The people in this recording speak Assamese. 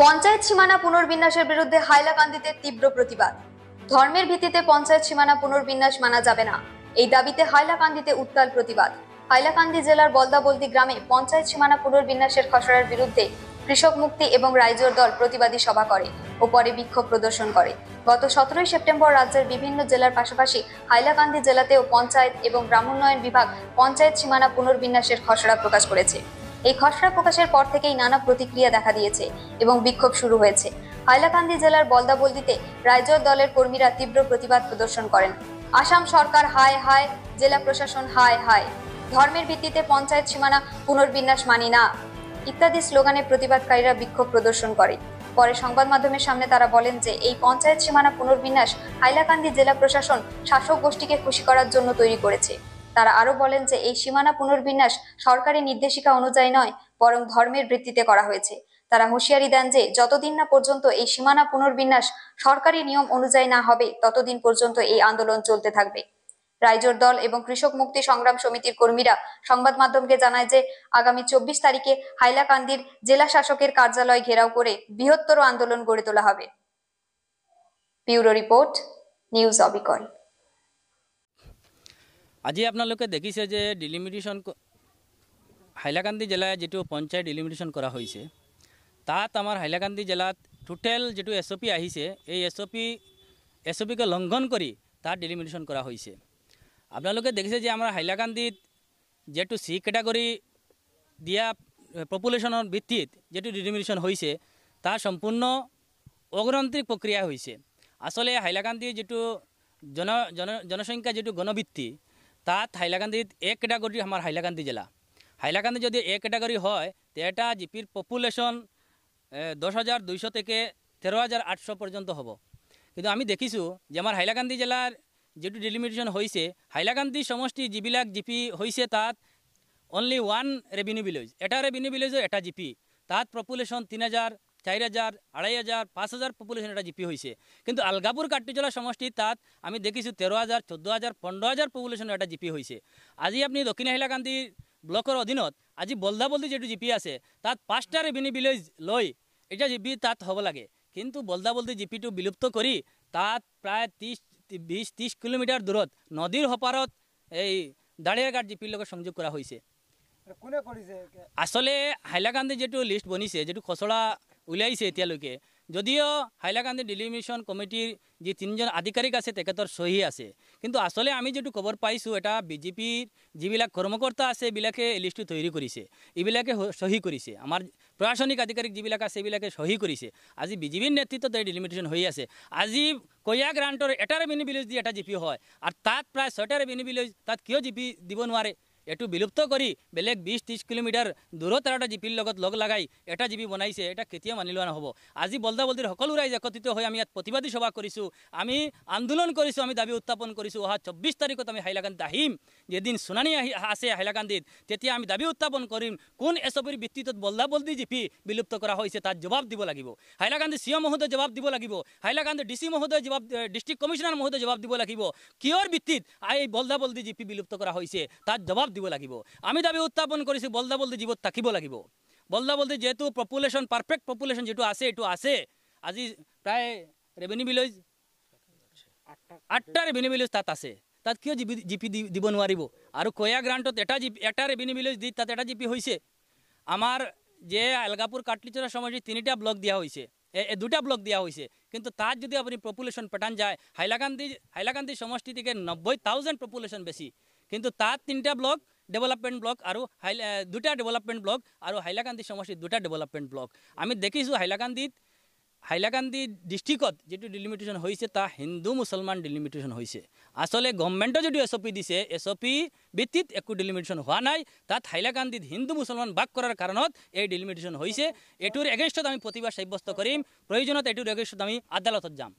পঞ্চায়েত সীমানা পুনর্বিন্যাসের বিরুদ্ধে হাইলাকান্দিতে তীব্র প্রতিবাদ। ধর্মের ভিত্তিতে পঞ্চায়েত সীমানা পুনর্বিন্যাস মানা যাবে না, এই দাবিতে হাইলাকান্দিতে উত্তাল প্রতিবাদ। হাইলাকান্দি জেলার বলদাবলদি গ্রামে পঞ্চায়েত সীমানা পুনর্বিন্যাসের খসড়ার বিরুদ্ধে কৃষক মুক্তি এবং রাইজোর দল প্রতিবাদী সভা করে ও পরে বিক্ষোভ প্রদর্শন করে। গত 17 সেপ্টেম্বর রাজ্যের বিভিন্ন জেলার পাশাপাশি হাইলাকান্দি জেলাতেও পঞ্চায়েত এবং গ্রামোন্নয়ন বিভাগ পঞ্চায়েত সীমানা পুনর্বিন্যাসের খসড়া প্রকাশ করেছে। এই খসড়া প্রকাশের পর থেকেই নানা প্রতিক্রিয়া দেখা দিয়েছে এবং বিক্ষোভ শুরু হয়েছে। হাইলাকান্দি জেলার বলদাবলদিতে রাইজোর দলের কর্মীরা তীব্র প্রতিবাদ প্রদর্শন করেন। আসাম সরকার হায় হায়, জেলা প্রশাসন হায় হায়, ধর্মের ভিত্তিতে পঞ্চায়েত সীমানা পুনর্বিন্যাস মানি না ইত্যাদি স্লোগানে প্রতিবাদকারীরা বিক্ষোভ প্রদর্শন করে। পরে সংবাদ মাধ্যমের সামনে তারা বলেন যে এই পঞ্চায়েত সীমানা পুনর্বিন্যাস হাইলাকান্দি জেলা প্রশাসন শাসক গোষ্ঠীকে খুশি করার জন্য তৈরি করেছে। তারা আরো বলেন যে এই সীমানা পুনর্বিন্যাস সরকারি নির্দেশিকা অনুযায়ী নয়, বরং ধর্মের ভিত্তিতে করা হয়েছে। তারা হুঁশিয়ারি দেন যে যতদিন না পর্যন্ত এই সীমানা পুনর্বিন্যাস সরকারি নিয়ম অনুযায়ী না হবে, ততদিন পর্যন্ত এই আন্দোলন চলতে থাকবে। রাইজোর দল এবং কৃষক মুক্তি সংগ্রাম সমিতির কর্মীরা সংবাদ মাধ্যমকে জানায় যে আগামী 24 তারিখে হাইলাকান্দির জেলা শাসকের কার্যালয় ঘেরাও করে বৃহত্তর আন্দোলন গড়ে তোলা হবে। ব্যুরো রিপোর্ট, নিউজ অবিকল। আজি আপোনালোকে দেখিছে যে ডিলিমিটেশ্যন হাইলাকান্দি জেলায় যেটো পঞ্চায়ত ডিলিমিটেশ্যন কৰা হৈছে, তাত আমাৰ হাইলাকান্দি জিলাত টোটেল যেটো SOP আহিছে, এই SOPকে লংঘন কৰি তাত ডিলিমিটেশ্যন কৰা হৈছে। আপোনালোকে দেখিছে যে আমাৰ হাইলাকান্দিত যেটো C ক্যাটাগৰি দিয়া পপুলেশ্যনৰ ভিত্তিত যেটো ডিলিমিটেশ্যন হৈছে, তাৰ সম্পূৰ্ণ অগণতান্ত্ৰিক প্ৰক্ৰিয়া হৈছে। আসলে হাইলাকান্দি যেটো জনসংখ্যা যেটো গণভিত্তি, তাত হাইলাকান্দিত A ক্যাটাগরি আমাৰ হাইলাকান্দি জেলা। হাইলাকান্দি যদি A ক্যাটাগরি হয়, তে এটা জিপির পপুলেশন 10,200 থেকে 13,800 পর্যন্ত হব। কিন্তু আমি দেখিছোঁ যে আমাৰ হাইলাকান্দি জেলাৰ যেটো ডিলিমিটেশ্যন হৈছে, হাইলাকান্দি সমষ্টি যিবিলাক জিপি হৈছে তাত অনলি ওয়ান রেভিনিউ ভিলেজ, এটা রেভিনিউ ভিলেজৰ এটা জিপি, তাত পপুলেশ্যন 3,000, 4,000, 2,500, 5,000 পপুলেশ্যন এটা জিপি হৈছে। কিন্তু আলগাপুৰ কাট্টিজলা সমষ্টি তাত আমি দেখিছোঁ 13,000, 14,000, 15,000 পপুলেশ্যনৰ এটা জিপি হৈছে। আজি আপুনি দক্ষিণ হাইলাকান্দি ব্লকৰ অধীনত আজি বলদাবলদি যেটো জিপি আছে, তাত 5টা রেভিনিউ ভিলেজ লৈ এটা জিপি তাত হ'ব লাগে। কিন্তু বলদাবলদি জিপিটো বিলুপ্ত কৰি তাত প্ৰায় 20-30 কিলোমিটাৰ দূৰত নদীৰ হপাৰত এই দাঁড়িয়াঘাট জিপিৰ লগত সংযোগ কৰা হৈছে। আসলে হাইলাকান্দি যেটো লিষ্ট বনিছে, যেটো খসড়া উলিয়াইছে এতিয়ালৈকে, যদিও হাইলাকান্দি ডিলিমিটেশ্যন কমিটিৰ যি 3জন আধিকাৰিক আছে তেখেতৰ সহি আছে, কিন্তু আসলে আমি যেটো খবৰ পাইছোঁ, এটা বিজেপিৰ যিবিলাক কৰ্মকৰ্তা আছে এইবিলাকে লিষ্টটো তৈৰি কৰিছে, এইবিলাকে সহি কৰিছে। আমাৰ প্ৰশাসনিক আধিকাৰিক যিবিলাক আছে এইবিলাকে সহি কৰিছে। আজি বিজেপিৰ নেতৃত্বত এই ডিলিমিটেশ্যন হৈ আছে। আজি কয়া গ্ৰান্টৰ এটা ৰেভিনিউ ভিলেজ দি এটা জিপি হয়, আৰু তাত প্ৰায় 6টা ৰেভিনিউ ভিলেজ, তাত কিয় জিপি দিব নোৱাৰে? এটো বিলুপ্ত কৰি বেলেগ 20-30 কিলোমিটাৰ দূৰত এটা জিপিৰ লগত লগ লগাই এটা জিপি বনাইছে, এটা কেতিয়া মানি লোৱা নহ'ব। আজি বলদাবলদিৰ সকলো ৰাইজ একত্ৰিত হৈ আমি ইয়াত প্ৰতিবাদী সভা কৰিছোঁ, আমি আন্দোলন কৰিছোঁ, আমি দাবী উত্থাপন কৰিছোঁ। অহা 24 তাৰিখত আমি হাইলাকান্দিত আহিম। যেদিন শুনানি আছে হাইলাকান্দিত, তেতিয়া আমি দাবী উত্থাপন কৰিম কোন SOPৰ ভিত্তিত বলদাবলদি জিপি বিলুপ্ত কৰা হৈছে, তাত জবাব দিব লাগিব। হাইলাকান্দি CM মহোদয় জবাব দিব লাগিব, হাইলাকান্দি DC মহোদয় জবাব, ডিস্ট্রিক্ট কমিশনার মহোদয় জবাব দিব লাগিব। কিয়ৰ ভিত্তিত এই বলদাবলদি জিপি বিলুপ্ত কৰা হৈছে, তাত জবাব দিব লাগিব। আমি দাবী উত্থাপন কৰিছোঁ বলদাবলদি জীবত থাকিব লাগিব। বলদাবলদি যেহেতু পপুলেশ্যন, পাৰফেক্ট পপুলেশ্যন যেটো আছে, এইটো আছে। আজি প্ৰায় ৰেভিনিউ ভিলেজ 8টা ৰেভিনিউ ভিলেজ তাত আছে, তাত কিয় জিপি দিব নোৱাৰিব? আৰু কয়া গ্ৰান্টত এটা ৰেভিনিউ ভিলেজ দি তাত এটা জিপি হৈছে। আমাৰ যে আলগাপুৰ কাটলিচৰা সমষ্টি 3টা ব্লক দিয়া হৈছে, 2টা ব্লক দিয়া হৈছে, কিন্তু তাত যদি আপুনি পপুলেশ্যন প্যাটার্ন যায়, হাইলাকান্দি সমষ্টি থেকে 90,000 পপুলেশ্যন বেছি, কিন্তু তাত 3টা ব্লক ডেভেলপমেন্ট ব্লক আৰু 2টা ডেভেলপমেন্ট ব্লক আৰু হাইলাকান্দি সমষ্টিত 2টা ডেভেলপমেন্ট ব্লক। আমি দেখিছোঁ হাইলাকান্দি ডিস্ট্রিক্টত যেটো ডিলিমিটেশ্যন হৈছে, তা হিন্দু মুছলমান ডিলিমিটেশ্যন হৈছে। আসলে গভর্নমেন্টে যদি SOP দিছে, SOP ভিত্তিত একো ডিলিমিটেশ্যন হোৱা নাই। তাত হাইলাকান্দিত হিন্দু মুছলমান বাস কৰাৰ কাৰণত এই ডিলিমিটেশ্যন হৈছে। এটোৰ এগেইনষ্টত আমি প্ৰতিবাদ সাব্যস্ত কৰিম, প্ৰয়োজনত এটোৰ এগেইনষ্টত আমি আদালতত যাম।